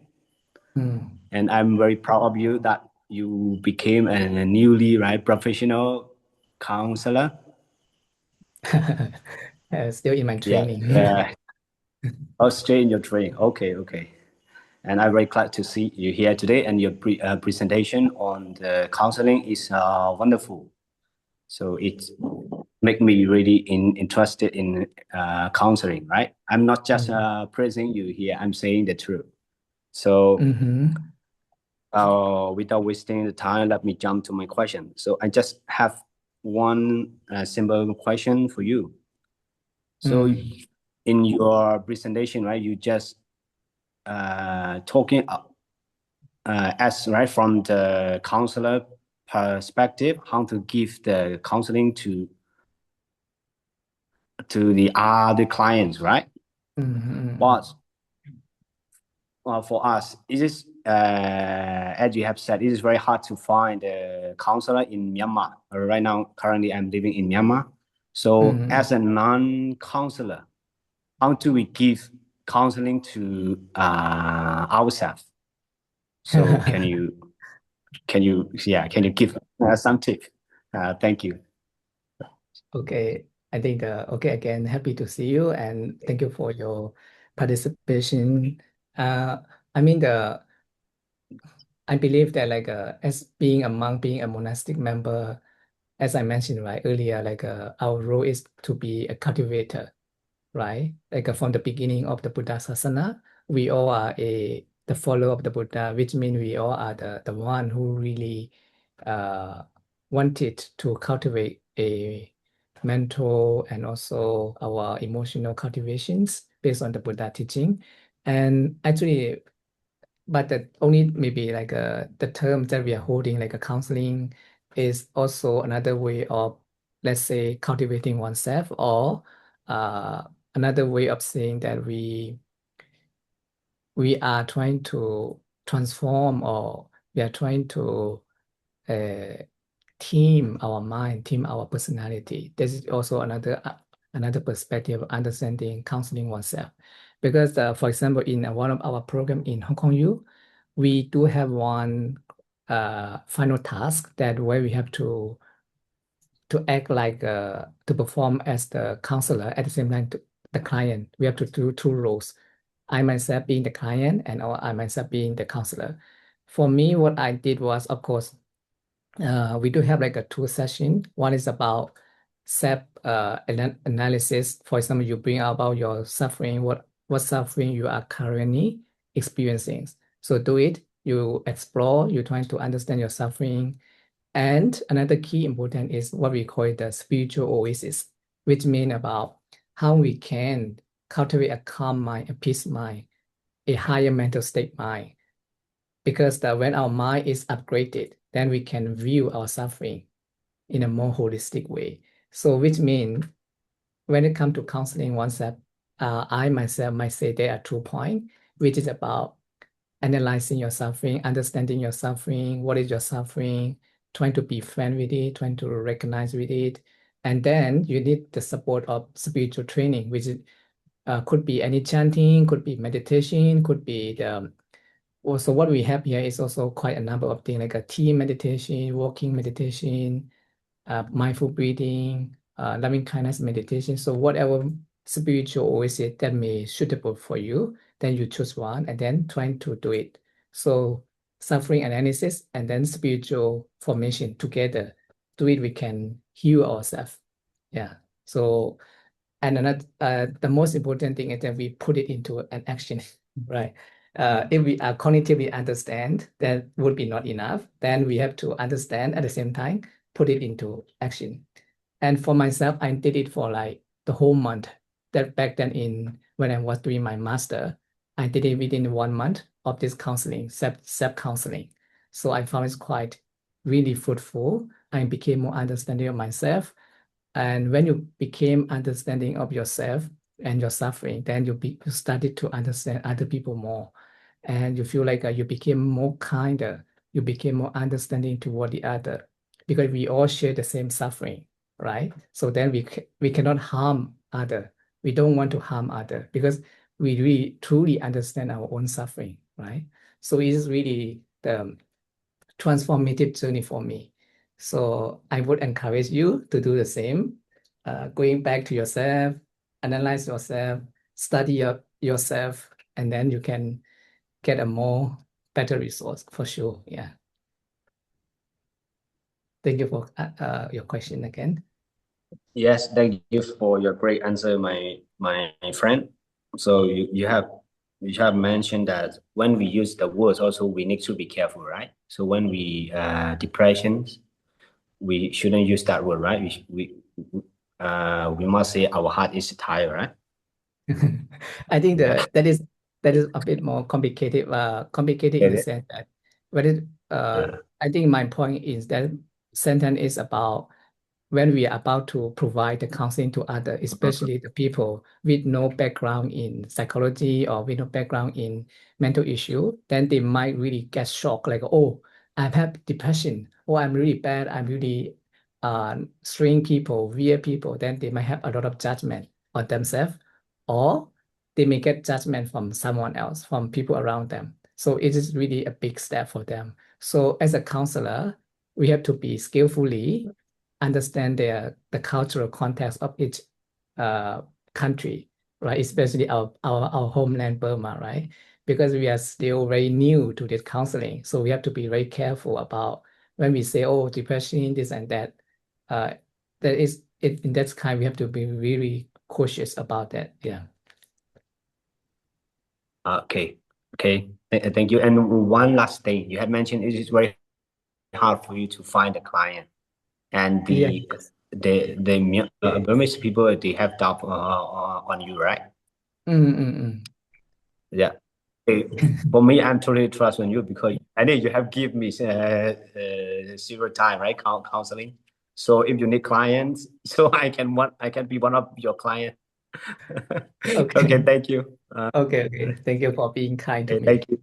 And I'm very proud of you that you became a newly professional counselor. Still in my training. Yeah. Oh, straight in your training. Okay. And I'm very glad to see you here today. And your presentation on the counseling is wonderful. So it make me really interested in counseling, right? I'm not just praising you here. I'm saying the truth. So without wasting the time, let me jump to my question. So I just have one simple question for you. So in your presentation, right, you just talking as right from the counselor perspective, how to give the counseling to the other clients, right? But for us, it is as you have said, it is very hard to find a counselor in Myanmar. Right now, currently, I'm living in Myanmar. So, as a non-counselor, how do we give counseling to ourselves? So, can you give some tip? Thank you. Okay, I think okay, again, happy to see you and thank you for your participation. I mean I believe that like as being a monk, being a monastic member, as I mentioned right earlier, like our role is to be a cultivator, right? Like from the beginning of the Buddha Sasana, we all are the follower of the Buddha, which means we all are the one who really wanted to cultivate a mental and also our emotional cultivations based on the Buddha teaching. And actually, but the only maybe like the term that we are holding, like a counseling, is also another way of, let's say, cultivating oneself, or another way of saying that we are trying to transform, or we are trying to team our mind, team our personality. This is also another perspective of understanding counseling oneself. Because, for example, in one of our program in Hong Kong U, we do have one final task that where we have to act like to perform as the counselor at the same time to the client. We have to do two roles. I myself being the client and I myself being the counselor. For me, what I did was, of course, we do have like a two session. One is about self analysis. For example, you bring out about your suffering, what suffering you are currently experiencing. So do it. You explore. You're trying to understand your suffering. And another key important is what we call it the spiritual oasis, which mean about how we can cultivate a calm mind, a peace mind, a higher mental state mind. Because when our mind is upgraded, then we can view our suffering in a more holistic way. So which means when it comes to counseling oneself, I myself might say there are 2 points, which is about analyzing your suffering, understanding your suffering, what is your suffering, trying to be friend with it, trying to recognize with it. And then you need the support of spiritual training, which is, could be any chanting, could be meditation, could be the also what we have here is also quite a number of things like a tea meditation, walking meditation, mindful breathing, loving kindness meditation. So whatever spiritual oasis that may suitable for you, then you choose one and then trying to do it. So suffering analysis and then spiritual formation together. Do it, we can heal ourselves. Yeah. So and another the most important thing is that we put it into an action, right? if we are cognitively understand, that would be not enough. Then we have to understand at the same time, put it into action. And for myself, I did it for like the whole month. That back then when I was doing my master, I did it within 1 month of this counseling, self counseling. So I found it's quite really fruitful. I became more understanding of myself. And when you became understanding of yourself and your suffering, then you started to understand other people more. And you feel like you became more kinder. You became more understanding toward the other because we all share the same suffering, right? So then we cannot harm other. We don't want to harm other because we really truly understand our own suffering, right? So it is really the transformative journey for me. So I would encourage you to do the same, going back to yourself, analyze yourself, study yourself, and then you can get a more better resource for sure. Yeah. Thank you for your question again. Yes, thank you for your great answer, my friend. So you have mentioned that when we use the words, also we need to be careful, right? So when we depressions, we shouldn't use that word, right? We must say our heart is tired, right? I think Yeah. that is a bit more complicated in the Yeah. sense that, but I think my point is that sentence is about when we are about to provide the counseling to others, especially the people with no background in psychology or with no background in mental issue, then they might really get shocked, like, oh, I've had depression, oh, I'm really bad, I'm really string people, weird people, then they might have a lot of judgment on themselves, or they may get judgment from someone else, from people around them. So it is really a big step for them. So as a counselor, we have to be skillfully understand the cultural context of each uh, country, right? Especially our homeland Burma, right? Because we are still very new to this counseling. So we have to be very careful about when we say, oh, depression, this and that. Uh, that is it in that kind, we have to be really cautious about that. Yeah. Okay. Okay. Thank you. And one last thing, you had mentioned it is very hard for you to find a client, and Yeah. the Burmese people, they have doubt on you, right? Mm. Yeah. Okay. For me, I'm totally trust on you because I know you have given me several time, right? Counseling. So if you need clients, so I can be one of your client. Okay. Okay. Thank you. Okay. Thank you for being kind to Okay, me. thank you.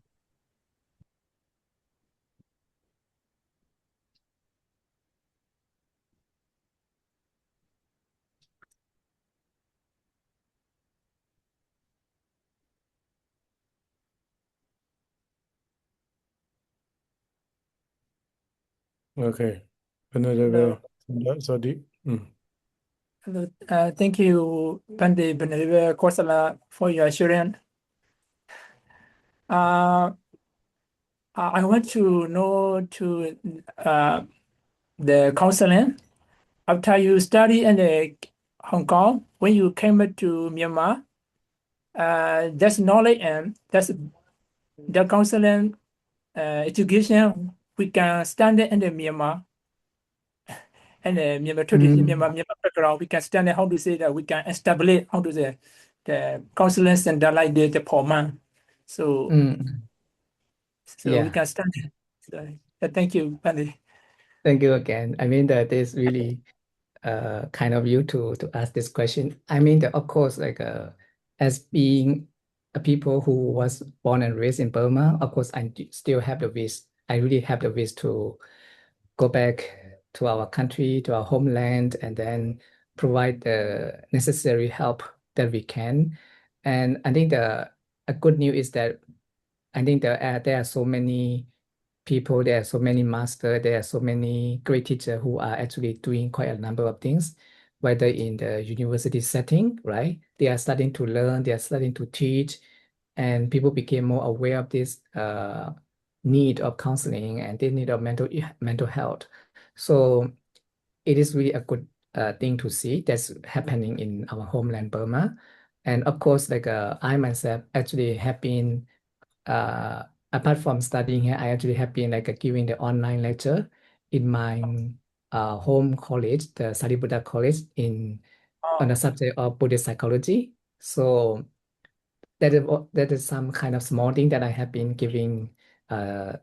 Okay. Hello. Benedebe Sadi. Hello. Thank you, Pandey Benedict Kosalla, for your assurance. I want to know the counseling after you study in Hong Kong, when you came to Myanmar, that's knowledge and that's the counseling education we can stand in the Myanmar and the Myanmar tradition, Myanmar background. We can stand how to say that we can establish how to say the counseling center like the Poma. So we Yeah. can stand it. So, thank you, Pandey. Thank you again. I mean that is really kind of you to ask this question. I mean that of course, like as being a people who was born and raised in Burma, of course still have the wish. I really have the wish to go back to our country, to our homeland, and then provide the necessary help that we can. And I think a good news is that I think there are so many people, there are so many masters, there are so many great teachers who are actually doing quite a number of things, whether in the university setting, right? They are starting to learn, they are starting to teach, and people became more aware of this need of counseling and the need of mental health. So it is really a good thing to see that's happening in our homeland Burma. And of course, like I myself actually have been apart from studying here, I actually have been like giving the online lecture in my home college, the Sariputta College, on the subject of Buddhist psychology. So that is some kind of small thing that I have been giving,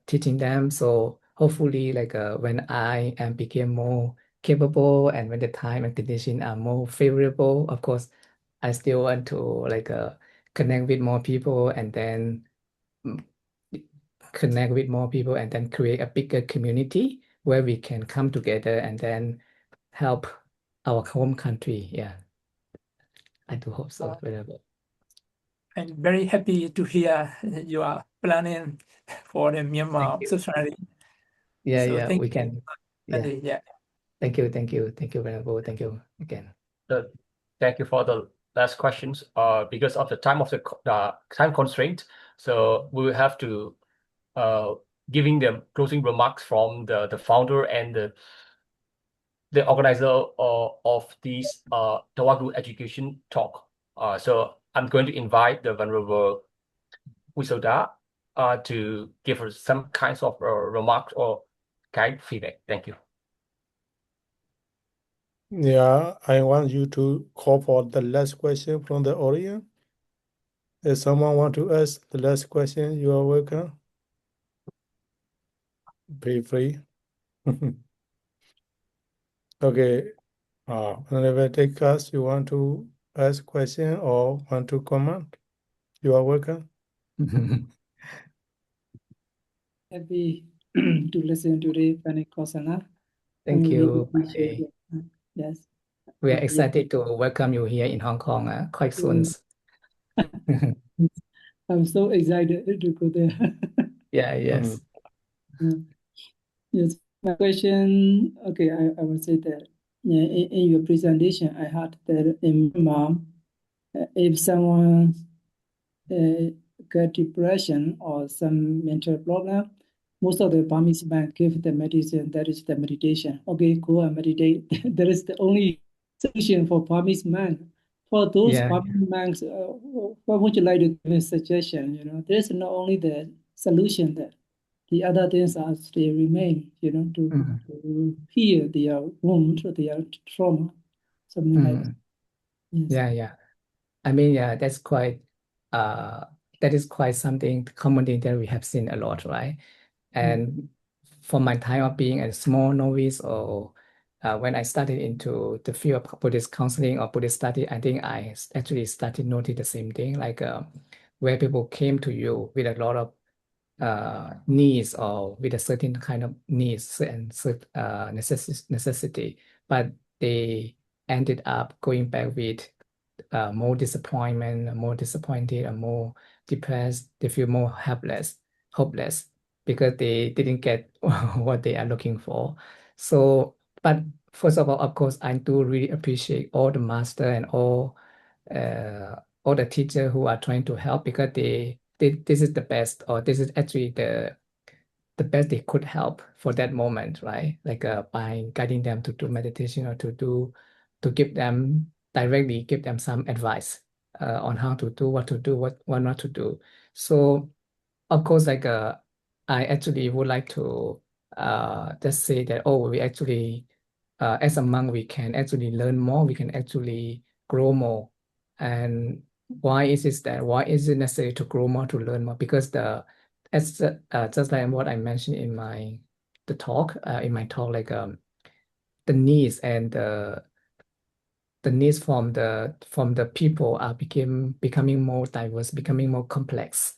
teaching them. So hopefully, like when I am became more capable and when the time and condition are more favorable, of course, I still want to like connect with more people and then mm, connect with more people and then create a bigger community where we can come together and then help our home country. Yeah, I do hope so. Whatever. I'm very happy to hear you are planning for the Thank Myanmar you. subsidiary. Yeah, So yeah, thank we you. can. Yeah. Yeah. Thank you, thank you, thank you, Venerable. Thank you again. Thank you for the last questions. Because of the time constraint, so we will have to giving them closing remarks from the founder and the organizer of this Tawagu education talk. So I'm going to invite the Venerable Wisoda to give us some kinds of remarks or guide feedback. Thank you. Yeah, I want you to call for the last question from the audience. If someone want to ask the last question, you are welcome. Be free. Okay. Whenever take us, you want to ask question or want to comment, you are welcome. Happy to listen to the Panic Kosalla. Thank really you, appreciate Pache. it. Yes. We are Okay. excited to welcome you here in Hong Kong quite soon. I'm so excited to go there. Yeah, yes. Yes, my question, okay, I will say that in your presentation, I heard that in Myanmar, if someone got depression or some mental problem, most of the Burmese man give the medicine, that is the meditation. Okay, go and meditate. That is the only solution for Burmese man. For those Yeah, Burmese monks, what would you like to give a suggestion? You know, there's not only the solution that the other things are still remain, you know, to heal their wound or their trauma, something like that. Yes. yeah, yeah. I mean, yeah, uh that is quite something common thing that we have seen a lot, right? And for my time of being a small novice or when I started into the field of Buddhist counseling or Buddhist study, I think I actually started noticing the same thing, like where people came to you with a lot of needs or with a certain kind of needs and necessity, but they ended up going back with more disappointment, more disappointed, and more depressed. They feel more helpless, hopeless because they didn't get what they are looking for. So, but first of all, of course, I do really appreciate all the master and all the teacher who are trying to help because this is the best or this is actually the best they could help for that moment, right? Like by guiding them to do meditation or to give them directly give them some advice on how to do, what to do, what not to do. So of course, like I actually would like to just say that, oh, we actually as a monk we can actually learn more, we can actually grow more. And why is it that? Why is it necessary to grow more, to learn more? Because just like what I mentioned in my talk, like the needs and the needs from the people are becoming more diverse, becoming more complex.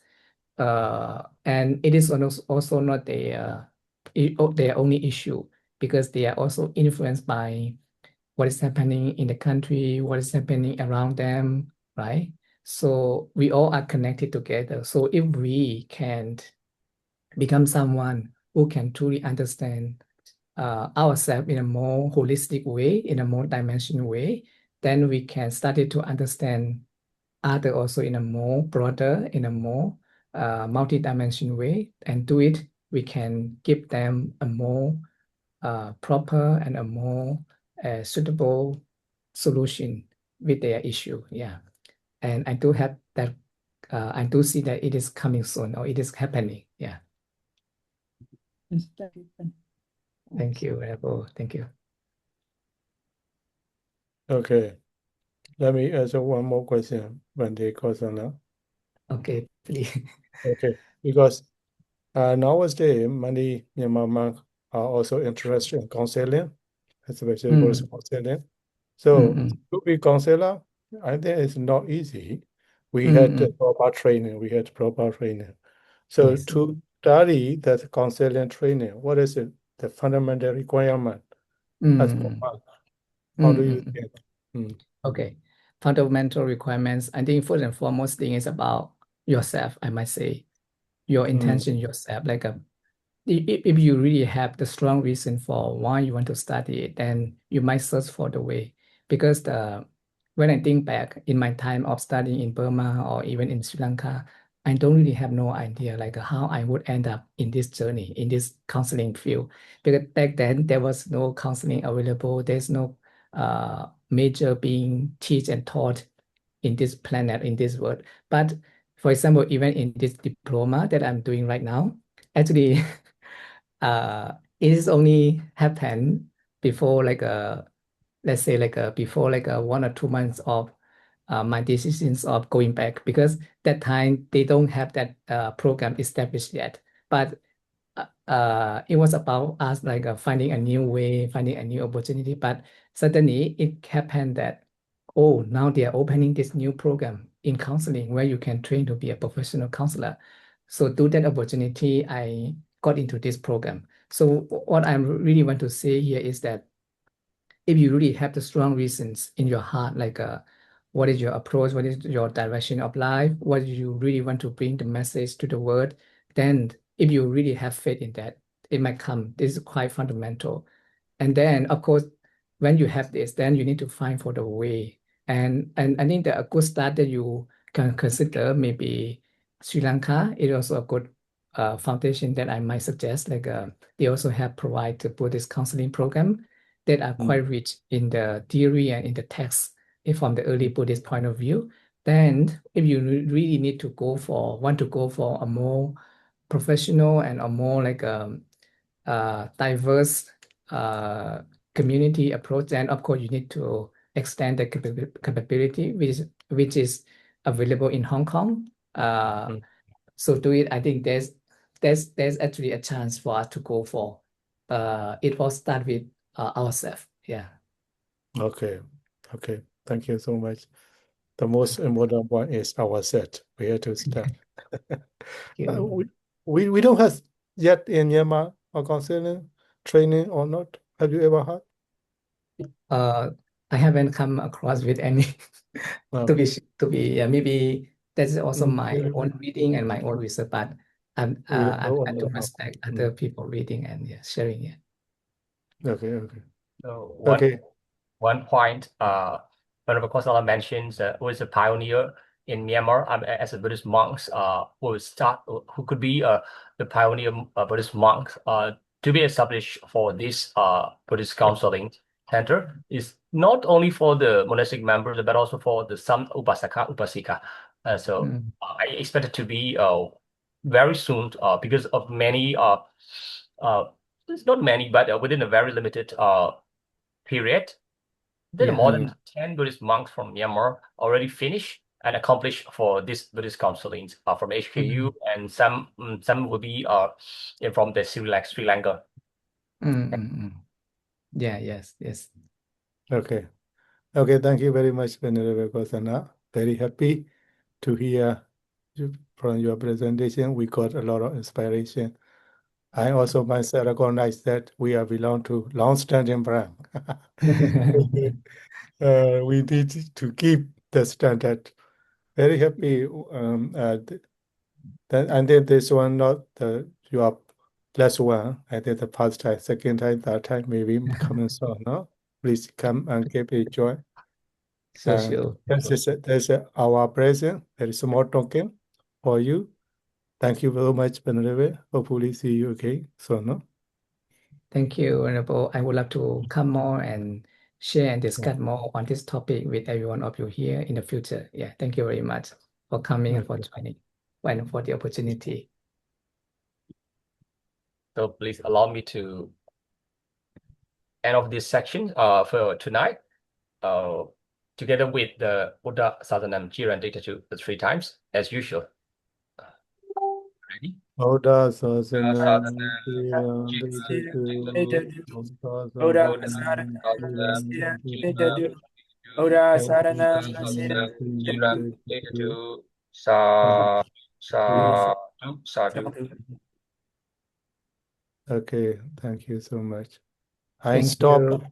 And it is also not their only issue because they are also influenced by what is happening in the country, what is happening around them, right? So we all are connected together. So if we can become someone who can truly understand ourselves in a more holistic way, in a more dimensional way, then we can start to understand other also in a more broader, in a more multi-dimensional way. And do it, we can give them a more proper and a more suitable solution with their issue. Yeah. And I do have that I do see that it is coming soon or it is happening. Yeah. Yes, thank you. Thank you, Venerable. Thank you. Okay. Let me ask one more question, Bante Kosalla. Okay, please. Okay. Because nowadays, many Myanmar monks are also interested in counseling, especially Buddhist counseling. So to be counselor, I think it's not easy. We had the proper training. We had proper training. So Yes. to study that counseling training, what is it, the fundamental requirement as per monk? How do you think? Okay. Fundamental requirements. I think first and foremost thing is about yourself, I might say. Your intention yourself. Like if you really have the strong reason for why you want to study it, then you might search for the way. Because when I think back in my time of studying in Burma or even in Sri Lanka, I don't really have no idea like how I would end up in this journey, in this counseling field. Because back then there was no counseling available. There's no major being teach and taught in this planet, in this world. But for example, even in this diploma that I'm doing right now, actually it is only happened before like a let's say like a before like a 1 or 2 months of my decisions of going back, because that time they don't have that program established yet. But it was about us like finding a new way, finding a new opportunity. But suddenly it happened that, oh, now they are opening this new program in counseling where you can train to be a professional counselor. So through that opportunity, I got into this program. So what I really want to say here is that if you really have the strong reasons in your heart, like what is your approach, what is your direction of life, what do you really want to bring the message to the world, then if you really have faith in that, it might come. This is quite fundamental. And then, of course, when you have this, then you need to find for the way. And I think that a good start that you can consider maybe Sri Lanka is also a good foundation that I might suggest. Like they also have provide the Buddhist counseling program that are quite rich in the theory and in the text from the early Buddhist point of view. Then if you really need to want to go for a more professional and a more like diverse community approach, then of course you need to extend the capability which is available in Hong Kong. So to it, I think there's actually a chance for us to go for. It all start with ourselves. Yeah. Okay. Okay. Thank you so much. The most important one is our set. We have to start. We don't have yet in Myanmar a counseling training or not. Have you ever had? I haven't come across with any maybe that's also my own reading and my own research, but I'm I do respect other people reading and sharing it. Okay, okay. So Okay. one point, Venerable Kosala mentions was a pioneer in Myanmar as a Buddhist monks who could be the pioneer Buddhist monk to be established for this Buddhist counseling center is not only for the monastic members but also for the some upasika. So I expect it to be very soon because of many it's not many but within a very limited period. There are more than 10 Buddhist monks from Myanmar already finished and accomplished for this Buddhist counseling from HKU, and some will be from the Sri Lanka. Yeah, yes. Okay. Okay, thank you very much, Venerable Kosana. Very happy to hear from your presentation. We got a lot of inspiration. I also myself recognize that we are belong to long-standing brand. We need to keep the standard. Very happy. And then this one, not your last one. I think the first time, second time, third time, maybe coming soon. No, please come and give it joy. Sure. That's our present. There is more token for you. Thank you very much, Venerable. Hopefully, see you again soon. No? Thank you, Venerable. I would love to come more and share and discuss more on this topic with every one of you here in the future. Yeah, thank you very much. for coming and for joining and for the opportunity. So please allow me to end of this section for tonight. Together with the Buddha Sadanam Jiran Dictature the 3 times as usual. Ready? Buddha Sasanam Sadanam Buddha Saranam Sadhu. Okay, thank you so much. I Thank stop you.